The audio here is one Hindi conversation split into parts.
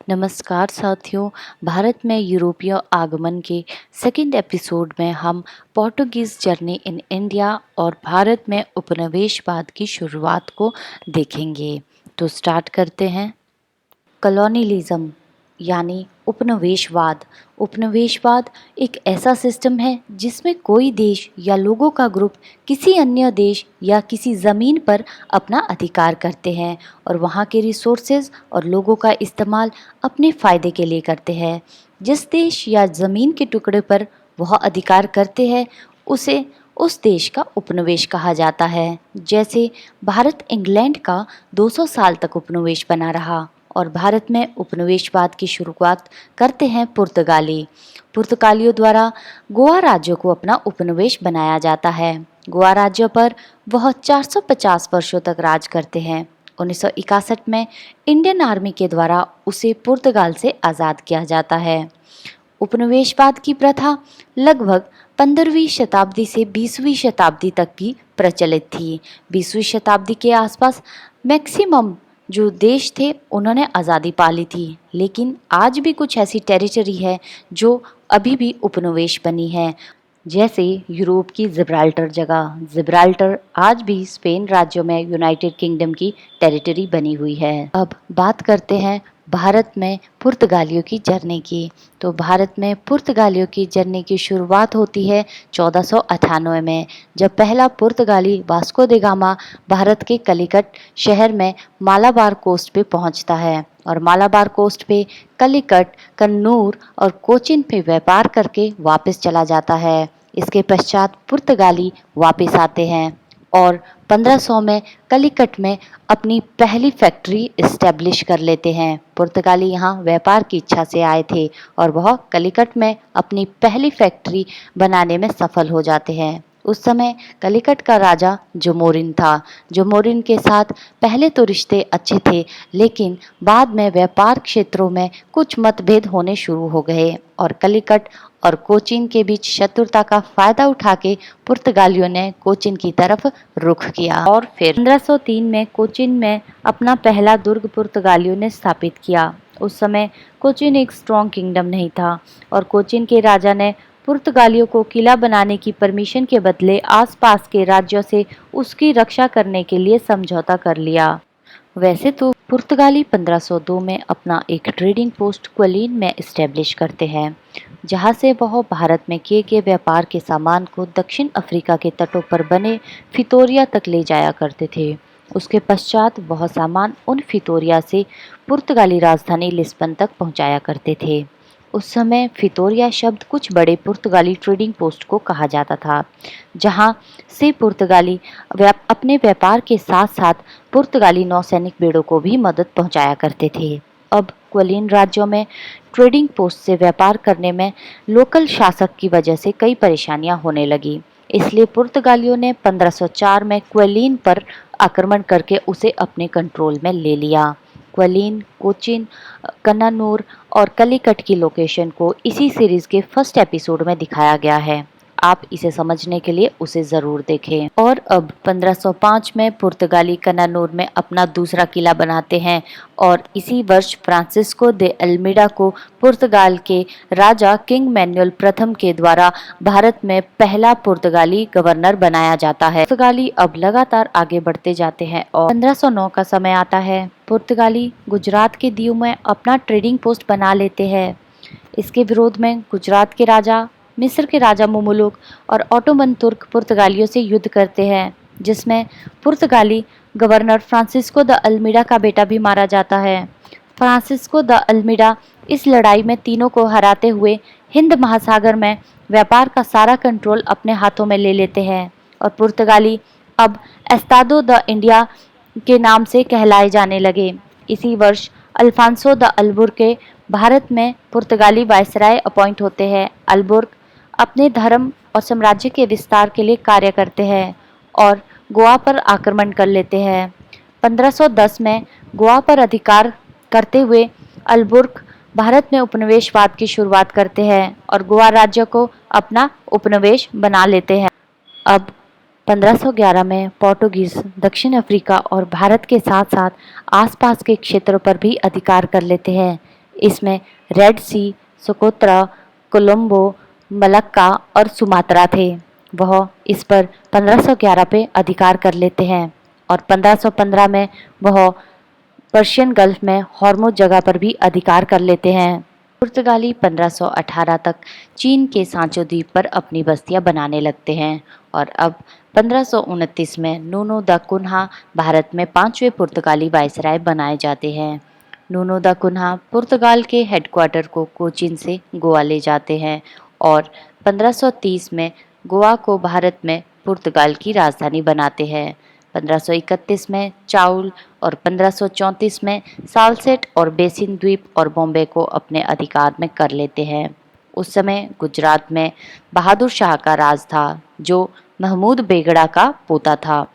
नमस्कार साथियों। भारत में यूरोपीय आगमन के सेकंड एपिसोड में हम पोर्टुगीज जर्नी इन इंडिया और भारत में उपनिवेशवाद की शुरुआत को देखेंगे। तो स्टार्ट करते हैं। कॉलोनियलिज्म यानी उपनिवेशवाद। उपनिवेशवाद एक ऐसा सिस्टम है जिसमें कोई देश या लोगों का ग्रुप किसी अन्य देश या किसी ज़मीन पर अपना अधिकार करते हैं और वहाँ के रिसोर्सेज और लोगों का इस्तेमाल अपने फ़ायदे के लिए करते हैं। जिस देश या ज़मीन के टुकड़े पर वह अधिकार करते हैं उसे उस देश का उपनिवेश कहा जाता है। जैसे भारत इंग्लैंड का 200 साल तक उपनिवेश बना रहा और भारत में उपनिवेशवाद की शुरुआत करते हैं पुर्तगाली। पुर्तगालियों द्वारा गोवा राज्य को अपना उपनिवेश बनाया जाता है। गोवा राज्य पर वह 450 वर्षों तक राज करते हैं। 1961 में इंडियन आर्मी के द्वारा उसे पुर्तगाल से आज़ाद किया जाता है। उपनिवेशवाद की प्रथा लगभग 15वीं शताब्दी से 20वीं शताब्दी तक की प्रचलित थी। 20वीं शताब्दी के आसपास मैक्सिमम जो देश थे उन्होंने आज़ादी पा ली थी, लेकिन आज भी कुछ ऐसी टेरिटरी है जो अभी भी उपनिवेश बनी है। जैसे यूरोप की जिब्राल्टर जगह, जिब्राल्टर आज भी स्पेन राज्य में यूनाइटेड किंगडम की टेरिटरी बनी हुई है। अब बात करते हैं भारत में पुर्तगालियों की जर्नी की। तो भारत में पुर्तगालियों की जर्नी की शुरुआत होती है 1498 में, जब पहला पुर्तगाली वास्को द गामा भारत के कलिकट शहर में मालाबार कोस्ट पे पहुंचता है और मालाबार कोस्ट पे कलिकट, कन्नूर और कोचिन पे व्यापार करके वापस चला जाता है। इसके पश्चात पुर्तगाली वापस आते हैं और 1500 में कलिकट में अपनी पहली फैक्ट्री इस्टेब्लिश कर लेते हैं। पुर्तगाली यहाँ व्यापार की इच्छा से आए थे और वह कलिकट में अपनी पहली फैक्ट्री बनाने में सफल हो जाते हैं। उस समय कलिकट का राजा जोमोरिन था। जोमोरिन के साथ पहले तो रिश्ते अच्छे थे, लेकिन बाद में व्यापार क्षेत्रों में कुछ मतभेद होने शुरू हो गए और कलिकट और कोचीन के बीच शत्रुता का फायदा उठा के पुर्तगालियों ने कोचीन की तरफ रुख किया और फिर 1503 में कोचीन में अपना पहला दुर्ग पुर्तगालियों ने स्थापित किया। उस समय कोचीन एक स्ट्रॉन्ग किंगडम नहीं था और कोचीन के राजा ने पुर्तगालियों को किला बनाने की परमिशन के बदले आसपास के राज्यों से उसकी रक्षा करने के लिए समझौता कर लिया। वैसे तो पुर्तगाली 1502 में अपना एक ट्रेडिंग पोस्ट क्वलीन में इस्टेब्लिश करते हैं, जहां से वह भारत में किए गए व्यापार के सामान को दक्षिण अफ्रीका के तटों पर बने फितोरिया तक ले जाया करते थे। उसके पश्चात वह सामान उन फितोरिया से पुर्तगाली राजधानी लिस्बन तक पहुंचाया करते थे। उस समय फितोरिया शब्द कुछ बड़े पुर्तगाली ट्रेडिंग पोस्ट को कहा जाता था, जहां से पुर्तगाली अपने व्यापार के साथ साथ पुर्तगाली नौसैनिक बेड़ों को भी मदद पहुंचाया करते थे। अब क्वलीन राज्यों में ट्रेडिंग पोस्ट से व्यापार करने में लोकल शासक की वजह से कई परेशानियां होने लगी, इसलिए पुर्तगालियों ने 1504 में क्वलीन पर आक्रमण करके उसे अपने कंट्रोल में ले लिया। क्वलीन, कोचीन, कन्नानूर और कलिकट की लोकेशन को इसी सीरीज के फर्स्ट एपिसोड में दिखाया गया है। आप इसे समझने के लिए उसे ज़रूर देखें। और अब 1505 में पुर्तगाली कन्नानूर में अपना दूसरा किला बनाते हैं और इसी वर्ष फ्रांसिस्को दे अल्मीडा को पुर्तगाल के राजा किंग मैनुअल प्रथम के द्वारा भारत में पहला पुर्तगाली गवर्नर बनाया जाता है। पुर्तगाली अब लगातार आगे बढ़ते जाते हैं और 1509 का समय आता है। पुर्तगाली गुजरात के दीव में अपना ट्रेडिंग पोस्ट बना लेते हैं। इसके विरोध में गुजरात के राजा, मिस्र के राजा मुमुलुक और ओटोमन तुर्क पुर्तगालियों से युद्ध करते हैं, जिसमें पुर्तगाली गवर्नर फ्रांसिस्को द अल्मीडा का बेटा भी मारा जाता है। फ्रांसिस्को द अल्मीडा इस लड़ाई में तीनों को हराते हुए हिंद महासागर में व्यापार का सारा कंट्रोल अपने हाथों में ले लेते हैं और पुर्तगाली अब एस्तादो द इंडिया के नाम से कहलाए जाने लगे। इसी वर्ष अल्फांसो द अल्बुर्के भारत में पुर्तगाली वायसराय अपॉइंट होते हैं। अल्बुर्क अपने धर्म और साम्राज्य के विस्तार के लिए कार्य करते हैं और गोवा पर आक्रमण कर लेते हैं। 1510 में गोवा पर अधिकार करते हुए अल्बुर्क भारत में उपनिवेशवाद की शुरुआत करते हैं और गोवा राज्य को अपना उपनिवेश बना लेते हैं। अब 1511 में पोर्टुगीज दक्षिण अफ्रीका और भारत के साथ साथ आसपास के क्षेत्रों पर भी अधिकार कर लेते हैं। इसमें रेड सी, सोकोत्रा, कोलंबो, मलक्का और सुमात्रा थे। वह इस पर 1511 पे अधिकार कर लेते हैं और 1515 में वह पर्शियन गल्फ में हॉर्मुज जगह पर भी अधिकार कर लेते हैं। पुर्तगाली 1518 तक चीन के सांचो द्वीप पर अपनी बस्तियां बनाने लगते हैं और अब 1529 में नूनो द कुन्हा भारत में 5वें पुर्तगाली वायसराय बनाए जाते हैं। नूनो द कुन्हा पुर्तगाल के हेडक्वार्टर को कोचीन से गोवा ले जाते हैं और 1530 में गोवा को भारत में पुर्तगाल की राजधानी बनाते हैं। 1531 में चाउल और 1534 में सालसेट और बेसिन द्वीप और बॉम्बे को अपने अधिकार में कर लेते हैं। उस समय गुजरात में बहादुर शाह का राज था, जो महमूद बेगड़ा का पोता था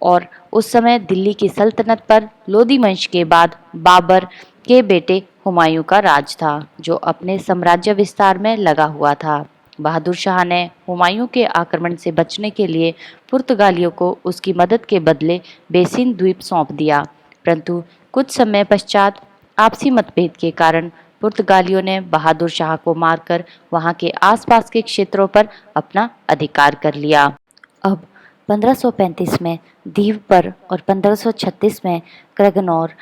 और उस समय दिल्ली की सल्तनत पर लोदी वंश के बाद बाबर के बेटे हुमायूं का राज था, जो अपने साम्राज्य विस्तार में लगा हुआ था। बहादुर शाह ने हुमायूं के आक्रमण से बचने के लिए पुर्तगालियों को उसकी मदद के बदले बेसिन द्वीप सौंप दिया, परंतु कुछ समय पश्चात आपसी मतभेद के कारण पुर्तगालियों ने बहादुर शाह को मारकर वहां के आसपास के क्षेत्रों पर अपना अधिकार कर लिया। अब 1535 में दीव पर और 1536 में क्रगनौर,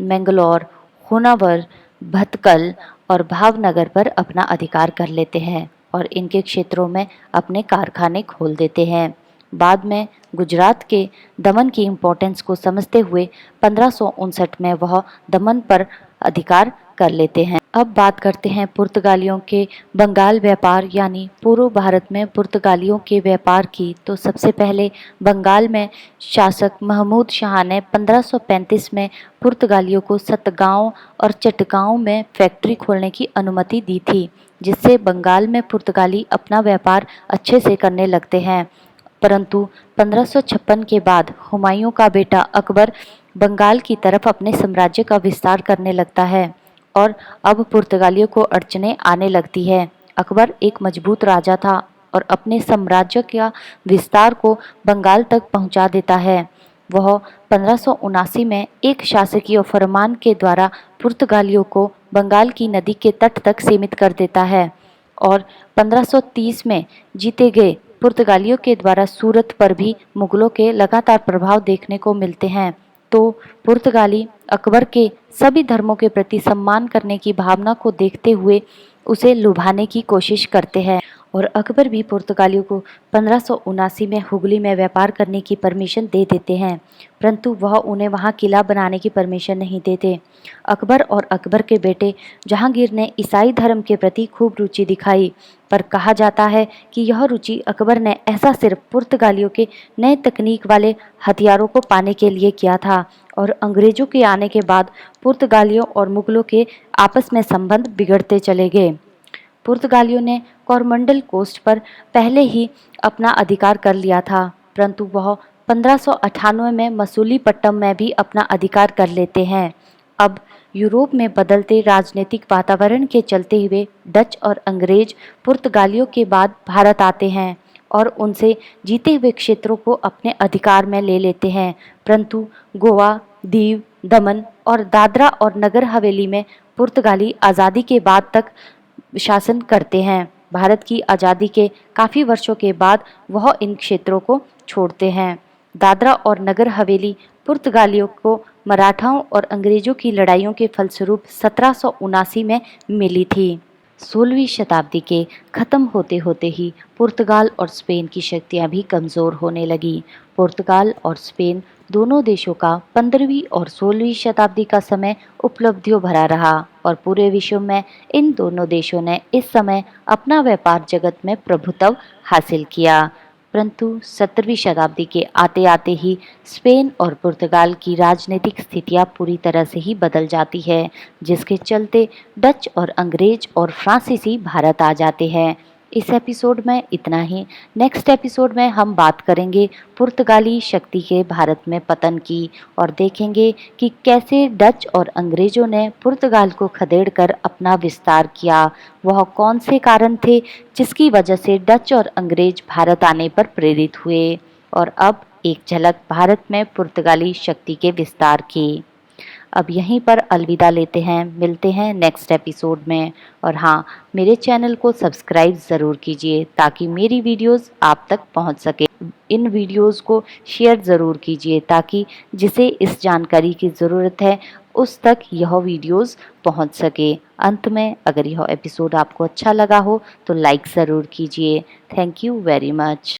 मैंगलोर, होनावर, भटकल और भावनगर पर अपना अधिकार कर लेते हैं और इनके क्षेत्रों में अपने कारखाने खोल देते हैं। बाद में गुजरात के दमन की इम्पोर्टेंस को समझते हुए 1559 में वह दमन पर अधिकार कर लेते हैं। अब बात करते हैं पुर्तगालियों के बंगाल व्यापार यानी पूर्व भारत में पुर्तगालियों के व्यापार की। तो सबसे पहले बंगाल में शासक महमूद शाह ने 1535 में पुर्तगालियों को सतगांव और चटगांव में फैक्ट्री खोलने की अनुमति दी थी, जिससे बंगाल में पुर्तगाली अपना व्यापार अच्छे से करने लगते हैं। परंतु 1556 के बाद हुमायूं का बेटा अकबर बंगाल की तरफ अपने साम्राज्य का विस्तार करने लगता है और अब पुर्तगालियों को अड़चने आने लगती है। अकबर एक मजबूत राजा था और अपने साम्राज्य का विस्तार को बंगाल तक पहुंचा देता है। वह 1579 में एक शासकीय फरमान के द्वारा पुर्तगालियों को बंगाल की नदी के तट तक सीमित कर देता है और 1530 में जीते गए पुर्तगालियों के द्वारा सूरत पर भी मुगलों के लगातार प्रभाव देखने को मिलते हैं। तो पुर्तगाली अकबर के सभी धर्मों के प्रति सम्मान करने की भावना को देखते हुए उसे लुभाने की कोशिश करते हैं और अकबर भी पुर्तगालियों को 1579 में हुगली में व्यापार करने की परमिशन दे देते हैं, परंतु वह उन्हें वहां किला बनाने की परमिशन नहीं देते। अकबर और अकबर के बेटे जहांगीर ने ईसाई धर्म के प्रति खूब रुचि दिखाई, पर कहा जाता है कि यह रुचि अकबर ने ऐसा सिर्फ पुर्तगालियों के नए तकनीक वाले हथियारों को पाने के लिए किया था और अंग्रेजों के आने के बाद पुर्तगालियों और मुगलों के आपस में संबंध बिगड़ते चले गए। पुर्तगालियों ने कोरमंडल कोस्ट पर पहले ही अपना अधिकार कर लिया था, परंतु वह 1598 में मसूलीपट्टनम में भी अपना अधिकार कर लेते हैं। अब यूरोप में बदलते राजनीतिक वातावरण के चलते हुए डच और अंग्रेज पुर्तगालियों के बाद भारत आते हैं और उनसे जीते हुए क्षेत्रों को अपने अधिकार में ले लेते हैं, परंतु गोवा, दीव, दमन और दादरा और नगर हवेली में पुर्तगाली आज़ादी के बाद तक शासन करते हैं। भारत की आज़ादी के काफ़ी वर्षों के बाद वह इन क्षेत्रों को छोड़ते हैं। दादरा और नगर हवेली पुर्तगालियों को मराठाओं और अंग्रेजों की लड़ाइयों के फलस्वरूप 1779 में मिली थी। 16वीं शताब्दी के खत्म होते होते ही पुर्तगाल और स्पेन की शक्तियां भी कमज़ोर होने लगी। पुर्तगाल और स्पेन दोनों देशों का 15वीं और 16वीं शताब्दी का समय उपलब्धियों भरा रहा और पूरे विश्व में इन दोनों देशों ने इस समय अपना व्यापार जगत में प्रभुत्व हासिल किया। परंतु 17वीं शताब्दी के आते आते ही स्पेन और पुर्तगाल की राजनीतिक स्थितियां पूरी तरह से ही बदल जाती है, जिसके चलते डच और अंग्रेज और फ्रांसीसी भारत आ जाते हैं। इस एपिसोड में इतना ही। नेक्स्ट एपिसोड में हम बात करेंगे पुर्तगाली शक्ति के भारत में पतन की और देखेंगे कि कैसे डच और अंग्रेजों ने पुर्तगाल को खदेड़कर अपना विस्तार किया। वह कौन से कारण थे जिसकी वजह से डच और अंग्रेज भारत आने पर प्रेरित हुए। और अब एक झलक भारत में पुर्तगाली शक्ति के विस्तार की। अब यहीं पर अलविदा लेते हैं, मिलते हैं नेक्स्ट एपिसोड में। और हाँ, मेरे चैनल को सब्सक्राइब ज़रूर कीजिए ताकि मेरी वीडियोस आप तक पहुंच सके। इन वीडियोस को शेयर ज़रूर कीजिए ताकि जिसे इस जानकारी की ज़रूरत है उस तक यह वीडियोस पहुंच सके। अंत में अगर यह एपिसोड आपको अच्छा लगा हो तो लाइक ज़रूर कीजिए। Thank you very much.